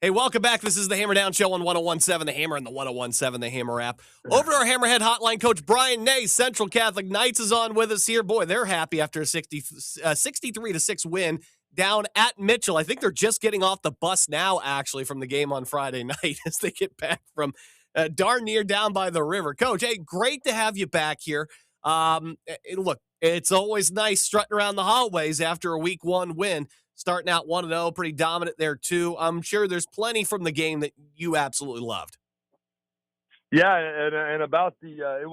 Hey, welcome back. This is the Hammer Down Show on 1017 The Hammer and the 1017 The Hammer app. Over to our Hammerhead hotline, Coach Brian Ney, Central Catholic Knights, is on with us here. Boy, they're happy after a 63-6 win down at Mitchell. I think they're just getting off the bus now, actually, from the game on Friday night as they get back from darn near down by the river. Coach, hey, great to have you back here. Look, it's always nice strutting around the hallways after a week one win. Starting out 1-0, pretty dominant there too. I'm sure there's plenty from the game that you absolutely loved. Yeah, and about the it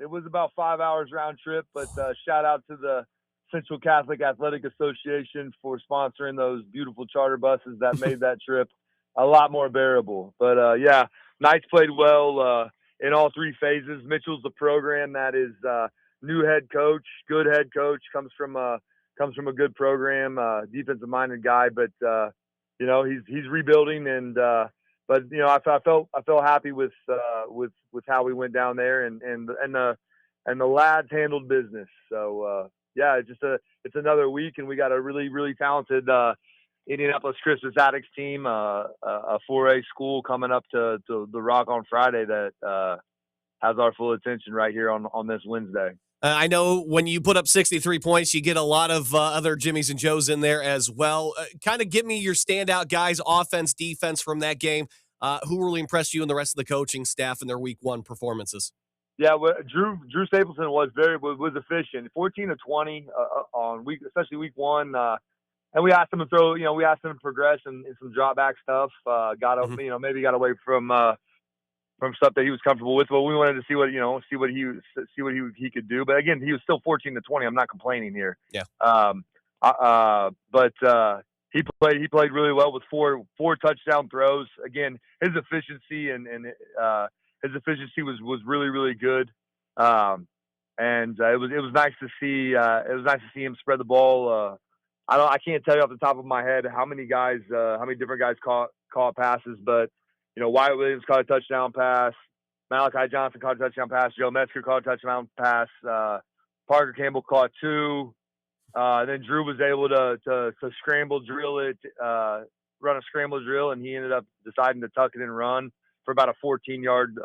was about 5 hours round trip, but shout out to the Central Catholic Athletic Association for sponsoring those beautiful charter buses that made that trip a lot more bearable. But yeah, Knights played well in all three phases. Mitchell's the program that is new head coach, good head coach, comes from a good program, defensive minded guy, but he's rebuilding, and but I felt happy with how we went down there, and the lads handled business. So yeah, it's another week, and we got a really really talented Indianapolis Christmas Attucks team, a 4A school coming up to the Rock on Friday that has our full attention right here on this Wednesday. I know when you put up 63 points, you get a lot of other Jimmies and Joes in there as well. Kind of give me your standout guys, offense, defense from that game. Who really impressed you and the rest of the coaching staff in their week one performances? Yeah, well, Drew Stapleton was efficient. 14 of 20 on especially week one. And we asked him to throw. We asked him to progress in some drop back stuff. Maybe got away from stuff that he was comfortable with, but we wanted to see what he could do. But again, he was still 14 to 20. I'm not complaining here. Yeah. But he played really well with four touchdown throws. Again, his efficiency and his efficiency was really really good. And it was nice to see him spread the ball. I can't tell you off the top of my head how many different guys caught passes, but Wyatt Williams caught a touchdown pass. Malachi Johnson caught a touchdown pass. Joe Metzger caught a touchdown pass. Parker Campbell caught two. Then Drew was able to scramble drill it, run a scramble drill, and he ended up deciding to tuck it and run for about a 14-yard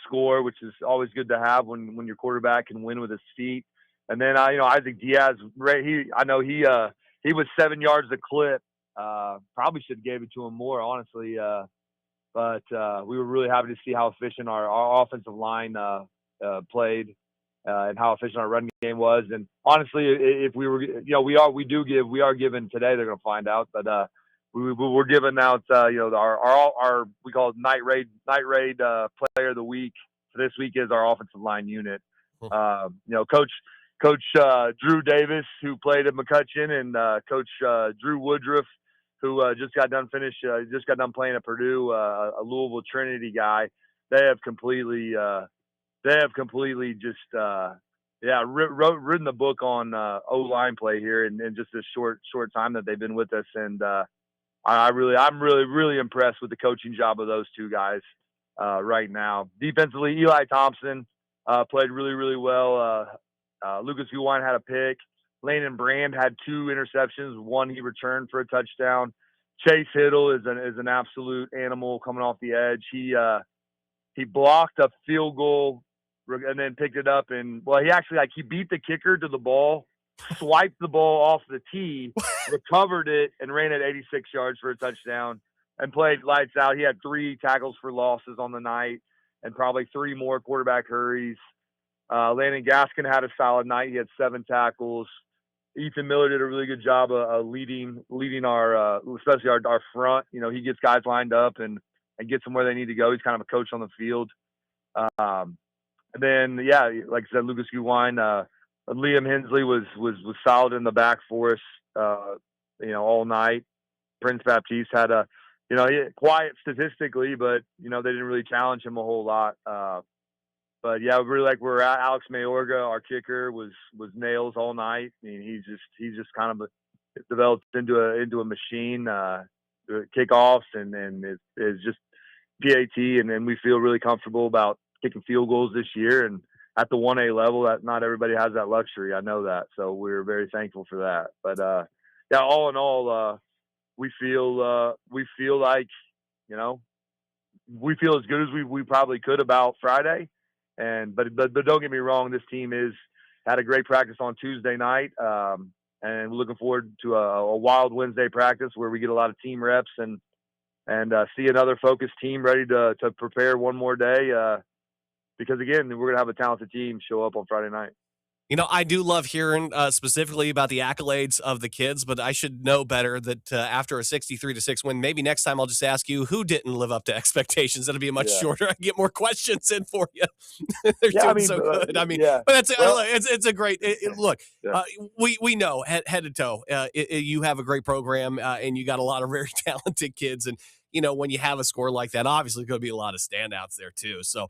score, which is always good to have when your quarterback can win with his feet. And then Isaac Diaz, he was 7 yards a clip. Probably should have gave it to him more, honestly. But we were really happy to see how efficient our offensive line played and how efficient our running game was. And honestly, if we were, we are given today. They're going to find out, but we're giving out, our we call it night raid player of the week. So this week is our offensive line unit. Coach Drew Davis, who played at McCutcheon, and Coach Drew Woodruff, who just got done playing at Purdue, a Louisville Trinity guy. They have completely just written the book on O-line play here in just this short time that they've been with us, and I'm really impressed with the coaching job of those two guys right now. Defensively, Eli Thompson played really really well. Lucas Guwine had a pick. Landon Brand had 2 interceptions. One he returned for a touchdown. Chase Hiddle is an absolute animal coming off the edge. He blocked a field goal and then picked it up, and he beat the kicker to the ball, swiped the ball off the tee, recovered it, and ran it 86 yards for a touchdown, and played lights out. He had 3 tackles for losses on the night and probably 3 more quarterback hurries. Landon Gaskin had a solid night. He had 7 tackles. Ethan Miller did a really good job of leading our, especially our front. He gets guys lined up and gets them where they need to go. He's kind of a coach on the field. And then, like I said, Lucas Guwine, Liam Hensley was solid in the back for us, all night. Prince Baptiste had quiet statistically, but they didn't really challenge him a whole lot. But yeah, really like where Alex Mayorga, our kicker, was nails all night. I mean, he's just kind of developed into a machine. Kickoffs and is just PAT, and we feel really comfortable about kicking field goals this year. And at the 1A level, that not everybody has that luxury. I know that, so we're very thankful for that. But all in all, we feel like, you know, we feel as good as we probably could about Friday. And but don't get me wrong, this team is had a great practice on Tuesday night, and we're looking forward to a wild Wednesday practice where we get a lot of team reps and see another focused team ready to prepare one more day. Because again, we're gonna have a talented team show up on Friday night. You know, I do love hearing specifically about the accolades of the kids, but I should know better that after a 63-6 win, maybe next time I'll just ask you who didn't live up to expectations. That'll be much Yeah. shorter. I can get more questions in for you. They're Yeah, I doing mean, so good. I mean, yeah. but that's Well, it's a great look. yeah. We know head to toe. You have a great program, and you got a lot of very talented kids. And you know, when you have a score like that, obviously going to be a lot of standouts there too. So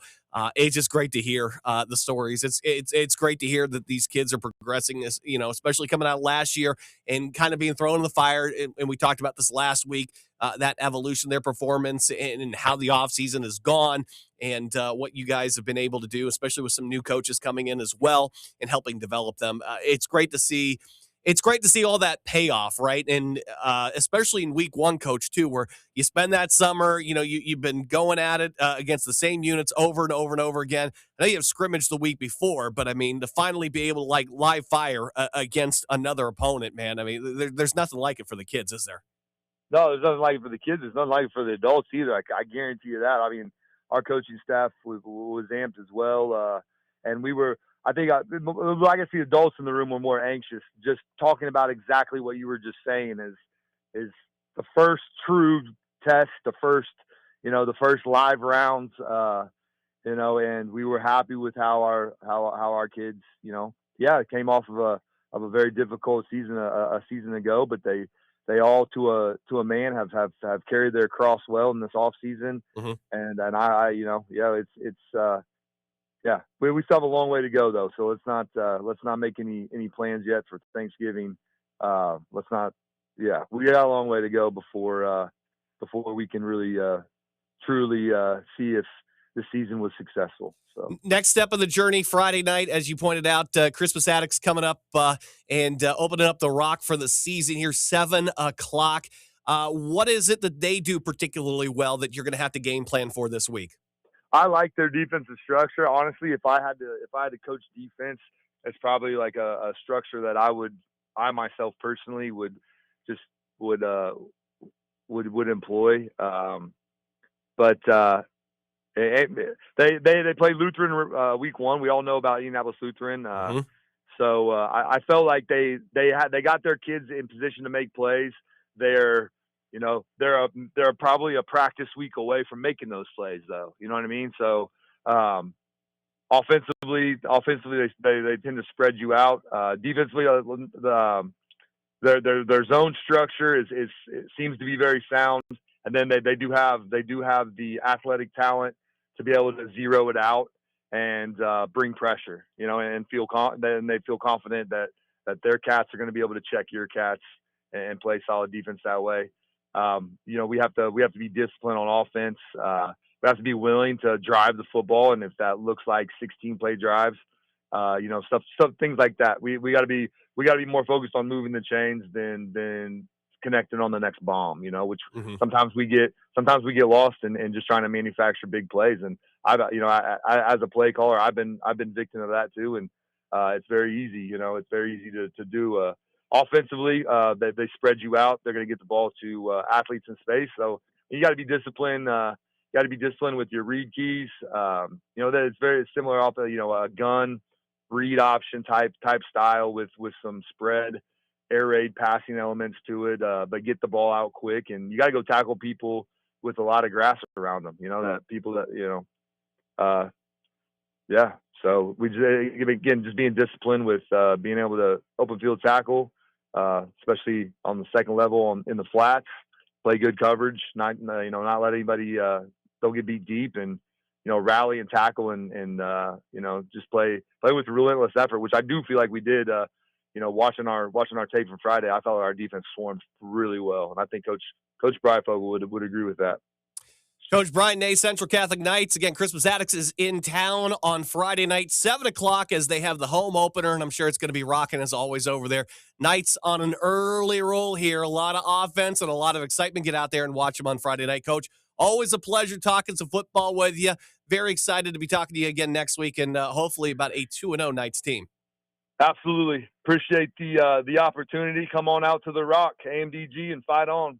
it's just great to hear the stories. It's great to hear that these kids are progressing. This, you know, especially coming out last year and kind of being thrown in the fire. And we talked about this last week. That evolution, their performance, and how the offseason has gone, and what you guys have been able to do, especially with some new coaches coming in as well and helping develop them. It's great to see. It's great to see all that payoff, right? And especially in week one, coach, too, where you spend that summer, you know, you've been going at it against the same units over and over and over again. I know you have scrimmaged the week before, but I mean, to finally be able to like live fire against another opponent, man, I mean, there's nothing like it for the kids, is there? No, there's nothing like it for the kids. There's nothing like it for the adults either. I guarantee you that. I mean, our coaching staff was amped as well, and we were. I think I guess the adults in the room were more anxious, just talking about exactly what you were just saying. Is the first true test, the first live rounds, and we were happy with how our kids, yeah, came off of a very difficult season a season ago, but they all to a man have carried their cross well in this off season. Mm-hmm. And I yeah, it's yeah, we still have a long way to go though, so let's not make any plans yet for Thanksgiving. Let's not, yeah, we got a long way to go before we can really truly see if the season was successful. So Next step of the journey, Friday night, as you pointed out, Christmas Attucks coming up and opening up the rock for the season here, 7 o'clock. What is it that they do particularly well that you're going to have to game plan for this week? I like their defensive structure. Honestly, if I had to coach defense, it's probably like a structure that I myself personally just would employ. But they play Lutheran week one. We all know about Indianapolis Lutheran. Mm-hmm. So I felt like they got their kids in position to make plays. They're they're probably a practice week away from making those plays, though. You know what I mean? So offensively they tend to spread you out. Defensively, their zone structure it seems to be very sound, and then they do have the athletic talent to be able to zero it out and bring pressure, and then they feel confident that their cats are going to be able to check your cats and play solid defense that way. We have to be disciplined on offense. We have to be willing to drive the football, and if that looks like 16 play drives, stuff things like that. We got to be more focused on moving the chains than connecting on the next bomb. Which Mm-hmm. sometimes we get lost in just trying to manufacture big plays. And I as a play caller, I've been victim of that too. And it's very easy. It's very easy to do. Offensively, they spread you out. They're going to get the ball to athletes in space. So you got to be disciplined. Got to be disciplined with your read keys. That it's very similar off a gun read option type style with some spread, air raid passing elements to it. But get the ball out quick, and you got to go tackle people with a lot of grass around them. That people that yeah. So we just being disciplined with being able to open field tackle, especially on the second level in the flats, play good coverage, not let anybody don't get beat deep, and rally and tackle and just play with relentless effort, which I do feel like we did. Watching our tape from Friday, I felt our defense swarmed really well, and I think Coach Breifogel would agree with that. Coach Brian Ney, Central Catholic Knights. Again, Christmas Attucks is in town on Friday night, 7 o'clock, as they have the home opener, and I'm sure it's going to be rocking as always over there. Knights on an early roll here. A lot of offense and a lot of excitement. Get out there and watch them on Friday night, Coach. Always a pleasure talking some football with you. Very excited to be talking to you again next week, and hopefully about a 2-0 Knights team. Absolutely. Appreciate the opportunity. Come on out to the Rock, AMDG, and fight on.